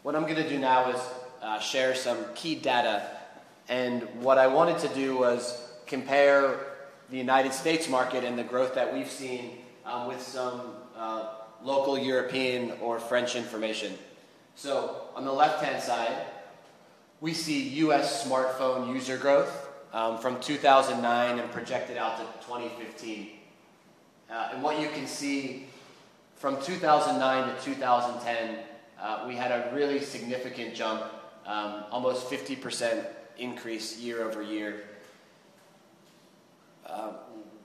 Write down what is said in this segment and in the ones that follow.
What I'm going to do now is share some key data, and what I wanted to do was compare the United States market and the growth that we've seen with some local European or French information. So on the left-hand side, we see U.S. smartphone user growth from 2009 and projected out to 2015. And what you can see from 2009 to 2010, we had a really significant jump, almost 50% increase year over year.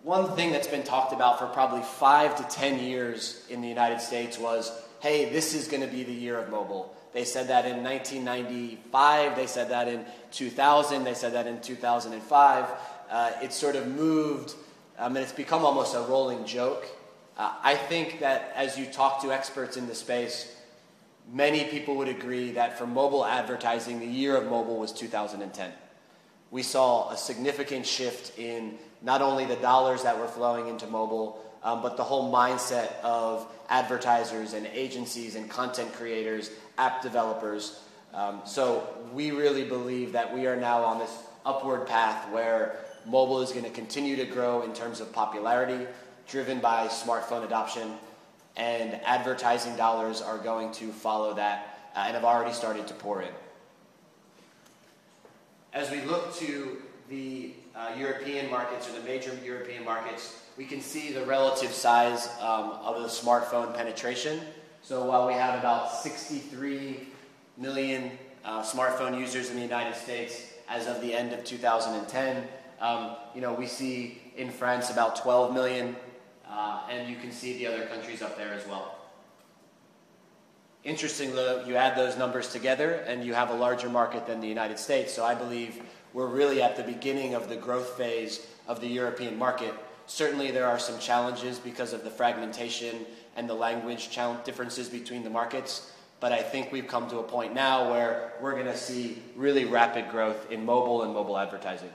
One thing that's been talked about for probably 5 to 10 years in the United States was, hey, this is going to be the year of mobile. They said that in 1995, they said that in 2000, they said that in 2005. It sort of moved, and it's become almost a rolling joke. I think that as you talk to experts in the space, many people would agree that for mobile advertising, the year of mobile was 2010. We saw a significant shift in not only the dollars that were flowing into mobile, but the whole mindset of advertisers and agencies and content creators, app developers. So we really believe that we are now on this upward path where mobile is going to continue to grow in terms of popularity, driven by smartphone adoption, and advertising dollars are going to follow that and have already started to pour in. As we look to the European markets, or the major European markets, we can see the relative size of the smartphone penetration. So while we have about 63 million smartphone users in the United States as of the end of 2010, we see in France about 12 million, and you can see the other countries up there as well. Interestingly, you add those numbers together and you have a larger market than the United States. So I believe we're really at the beginning of the growth phase of the European market. Certainly there are some challenges because of the fragmentation and the language differences between the markets, but I think we've come to a point now where we're going to see really rapid growth in mobile and mobile advertising.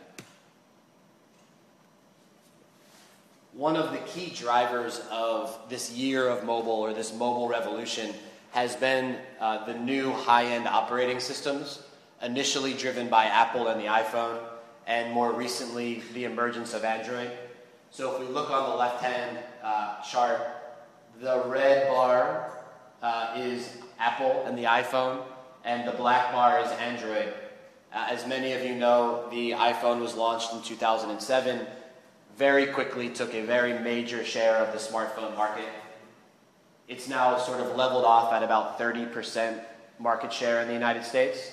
One of the key drivers of this year of mobile, or this mobile revolution, has been the new high-end operating systems, initially driven by Apple and the iPhone, and more recently the emergence of Android. So if we look on the left-hand chart, the red bar is Apple and the iPhone, and the black bar is Android. As many of you know, the iPhone was launched in 2007, very quickly took a very major share of the smartphone market. It's now sort of leveled off at about 30% market share in the United States.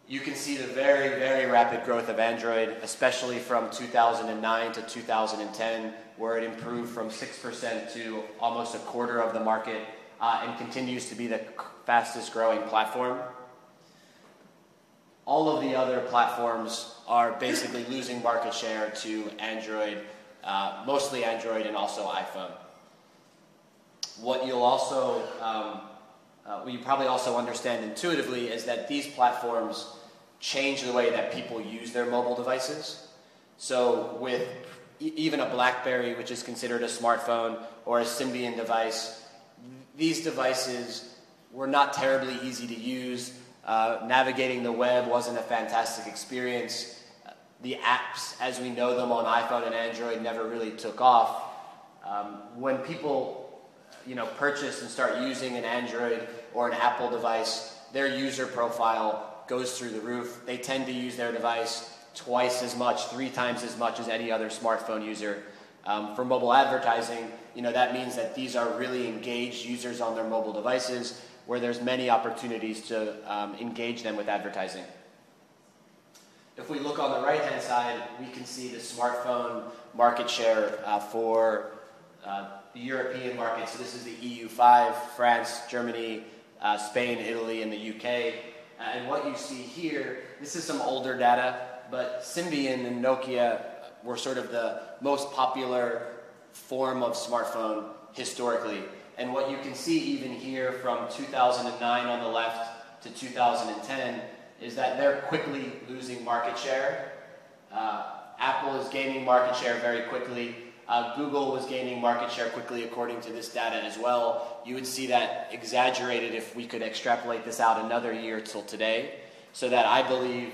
You can see the very, very rapid growth of Android, especially from 2009 to 2010, where it improved from 6% to almost a quarter of the market, and continues to be the fastest growing platform. All of the other platforms are basically losing market share to Android, mostly Android and also iPhone. What you'll also, what you probably also understand intuitively is that these platforms change the way that people use their mobile devices. So with even a BlackBerry, which is considered a smartphone, or a Symbian device, these devices were not terribly easy to use. Navigating the web wasn't a fantastic experience. The apps, as we know them on iPhone and Android, never really took off. When people purchase and start using an Android or an Apple device, their user profile goes through the roof. They tend to use their device twice as much, 3 times as much as any other smartphone user. For mobile advertising, that means that these are really engaged users on their mobile devices, where there's many opportunities to engage them with advertising. If we look on the right-hand side, we can see the smartphone market share for the European market. So this is the EU5, France, Germany, Spain, Italy, and the UK. And what you see here, this is some older data, but Symbian and Nokia were sort of the most popular form of smartphone historically. And what you can see even here from 2009 on the left to 2010 is that they're quickly losing market share. Apple is gaining market share very quickly. Google was gaining market share quickly according to this data as well. You would see that exaggerated if we could extrapolate this out another year till today. So that I believe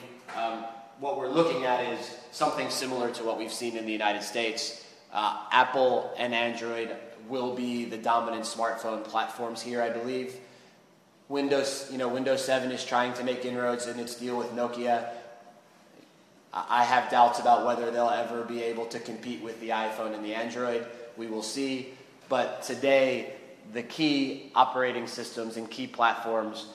what we're looking at is something similar to what we've seen in the United States. Apple and Android will be the dominant smartphone platforms here, I believe. Windows 7 is trying to make inroads in its deal with Nokia. I have doubts about whether they'll ever be able to compete with the iPhone and the Android. We will see. But today, the key operating systems and key platforms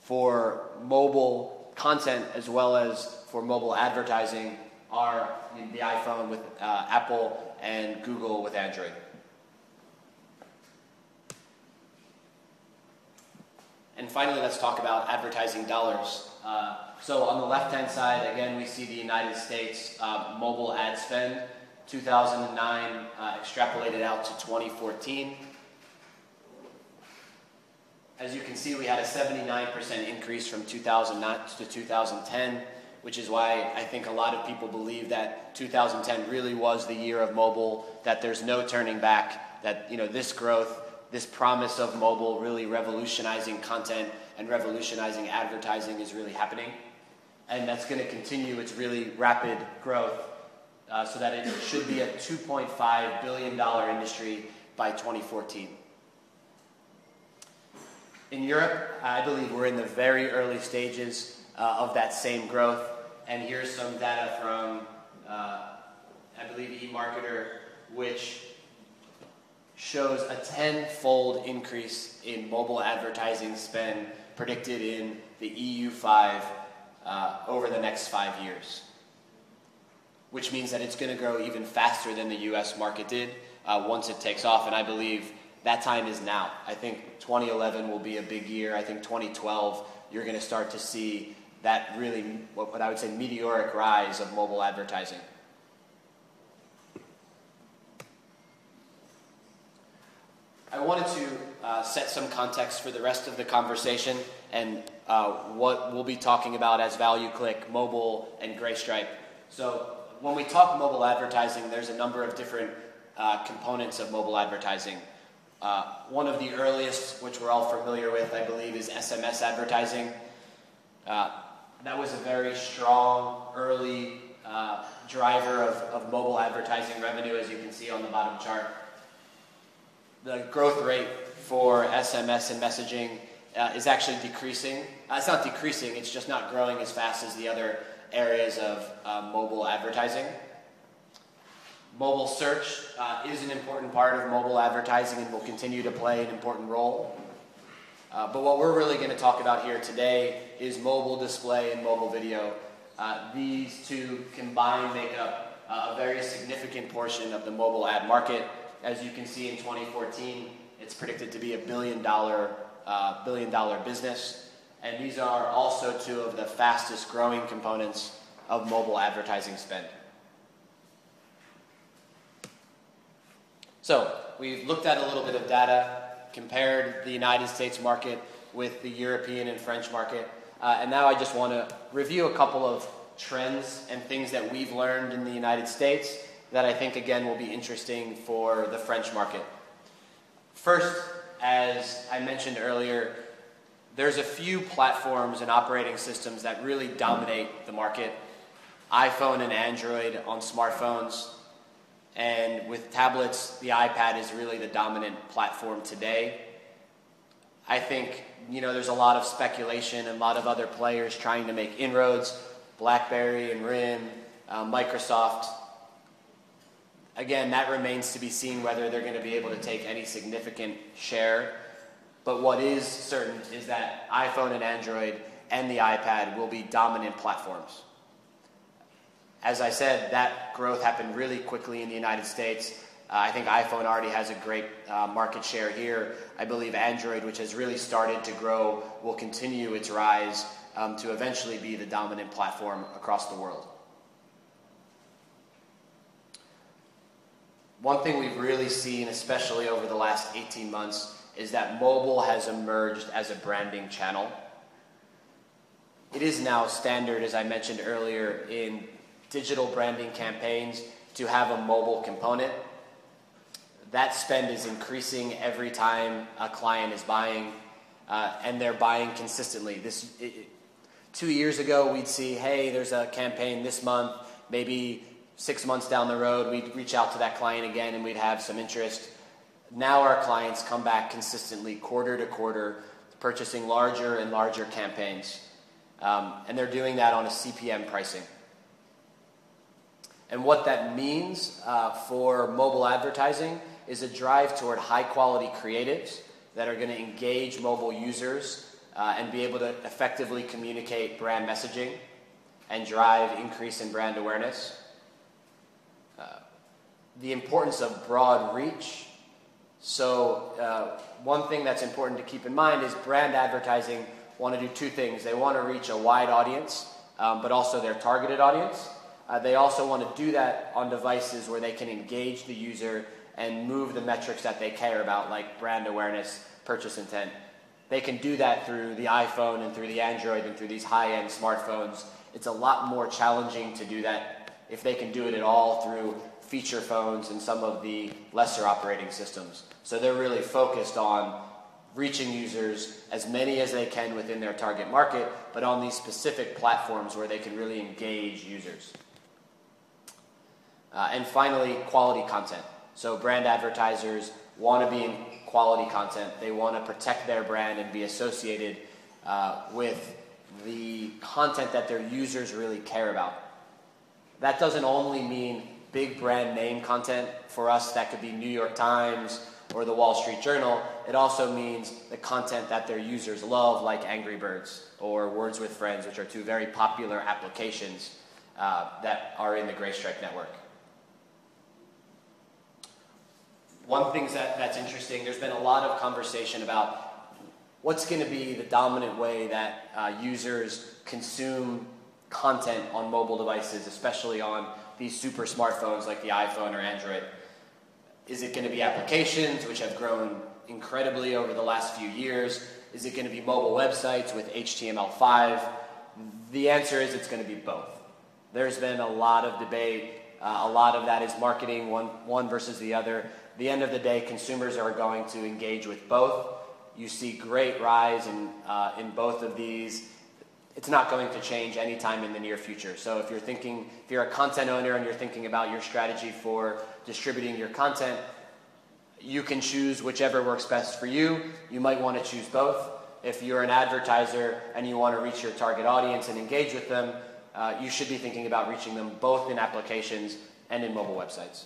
for mobile content as well as for mobile advertising are the iPhone with Apple and Google with Android. And finally, let's talk about advertising dollars. So on the left-hand side, again, we see the United States mobile ad spend, 2009 extrapolated out to 2014. As you can see, we had a 79% increase from 2009 to 2010, which is why I think a lot of people believe that 2010 really was the year of mobile, that there's no turning back, that this growth, this promise of mobile really revolutionizing content and revolutionizing advertising is really happening. And that's going to continue its really rapid growth so that it should be a $2.5 billion industry by 2014. In Europe, I believe we're in the very early stages of that same growth. And here's some data from, I believe, eMarketer, which shows a 10-fold increase in mobile advertising spend predicted in the EU5 over the next 5 years, which means that it's going to grow even faster than the US market did once it takes off, and I believe that time is now. I think 2011 will be a big year. I think 2012 you're going to start to see that really, what I would say, meteoric rise of mobile advertising. I wanted to set some context for the rest of the conversation and what we'll be talking about as ValueClick, mobile, and Greystripe. So when we talk mobile advertising, there's a number of different components of mobile advertising. One of the earliest, which we're all familiar with, I believe, is SMS advertising. That was a very strong, early driver of mobile advertising revenue, as you can see on the bottom chart. The growth rate for SMS and messaging is actually decreasing. It's not decreasing, it's just not growing as fast as the other areas of mobile advertising. Mobile search is an important part of mobile advertising and will continue to play an important role. But what we're really going to talk about here today is mobile display and mobile video. These two combined make up a very significant portion of the mobile ad market. As you can see, in 2014, it's predicted to be a billion dollar business. And these are also two of the fastest growing components of mobile advertising spend. So we've looked at a little bit of data, compared the United States market with the European and French market. And now I just want to review a couple of trends and things that we've learned in the United States that I think, again, will be interesting for the French market. First, as I mentioned earlier, there's a few platforms and operating systems that really dominate the market. iPhone and Android on smartphones. And with tablets, the iPad is really the dominant platform today. I think, there's a lot of speculation and a lot of other players trying to make inroads. BlackBerry and RIM, Microsoft. Again, that remains to be seen whether they're going to be able to take any significant share. But what is certain is that iPhone and Android and the iPad will be dominant platforms. As I said, that growth happened really quickly in the United States. I think iPhone already has a great market share here. I believe Android, which has really started to grow, will continue its rise to eventually be the dominant platform across the world. One thing we've really seen, especially over the last 18 months, is that mobile has emerged as a branding channel. It is now standard, as I mentioned earlier, in digital branding campaigns to have a mobile component. that spend is increasing every time a client is buying, and they're buying consistently. 2 years ago, we'd see, hey, there's a campaign this month, maybe 6 months down the road, we'd reach out to that client again and we'd have some interest. Now our clients come back consistently quarter to quarter, purchasing larger and larger campaigns. And they're doing that on a CPM pricing. And what that means for mobile advertising is a drive toward high-quality creatives that are going to engage mobile users and be able to effectively communicate brand messaging and drive increase in brand awareness. The importance of broad reach. So one thing that's important to keep in mind is brand advertising want to do two things. They want to reach a wide audience, but also their targeted audience. They also want to do that on devices where they can engage the user and move the metrics that they care about, like brand awareness, purchase intent. They can do that through the iPhone and through the Android and through these high-end smartphones. It's a lot more challenging to do that if they can do it at all through feature phones and some of the lesser operating systems. So they're really focused on reaching users, as many as they can within their target market, but on these specific platforms where they can really engage users. And finally, quality content. So brand advertisers want to be in quality content. They want to protect their brand and be associated with the content that their users really care about. That doesn't only mean big brand name content. For us, that could be New York Times or the Wall Street Journal. It also means the content that their users love, like Angry Birds or Words with Friends, which are two very popular applications that are in the Greystripe network. One thing that's interesting, there's been a lot of conversation about what's going to be the dominant way that users consume content on mobile devices, especially on these super smartphones like the iPhone or Android. Is it going to be applications, which have grown incredibly over the last few years? Is it going to be mobile websites with HTML5? The answer is it's going to be both. There's been a lot of debate. A lot of that is marketing, one versus the other. At the end of the day, consumers are going to engage with both. You see great rise in both of these. It's not going to change anytime in the near future. So if you're a content owner and you're thinking about your strategy for distributing your content, you can choose whichever works best for you. You might want to choose both. If you're an advertiser and you want to reach your target audience and engage with them, you should be thinking about reaching them both in applications and in mobile websites.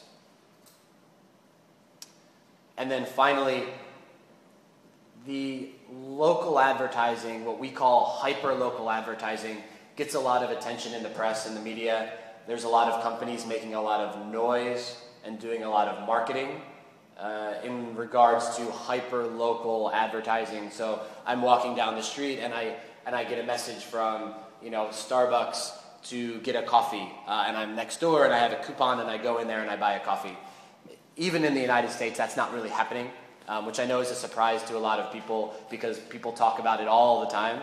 And then finally, the local advertising, what we call hyper-local advertising, gets a lot of attention in the press and the media. There's a lot of companies making a lot of noise and doing a lot of marketing in regards to hyper-local advertising. So I'm walking down the street and I get a message from Starbucks to get a coffee, and I'm next door and I have a coupon and I go in there and I buy a coffee. Even in the United States, that's not really happening. Which I know is a surprise to a lot of people because people talk about it all the time.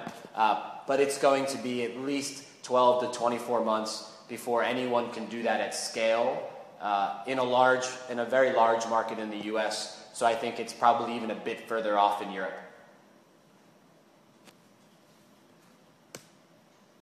But it's going to be at least 12 to 24 months before anyone can do that at scale in a very large market in the US. So I think it's probably even a bit further off in Europe.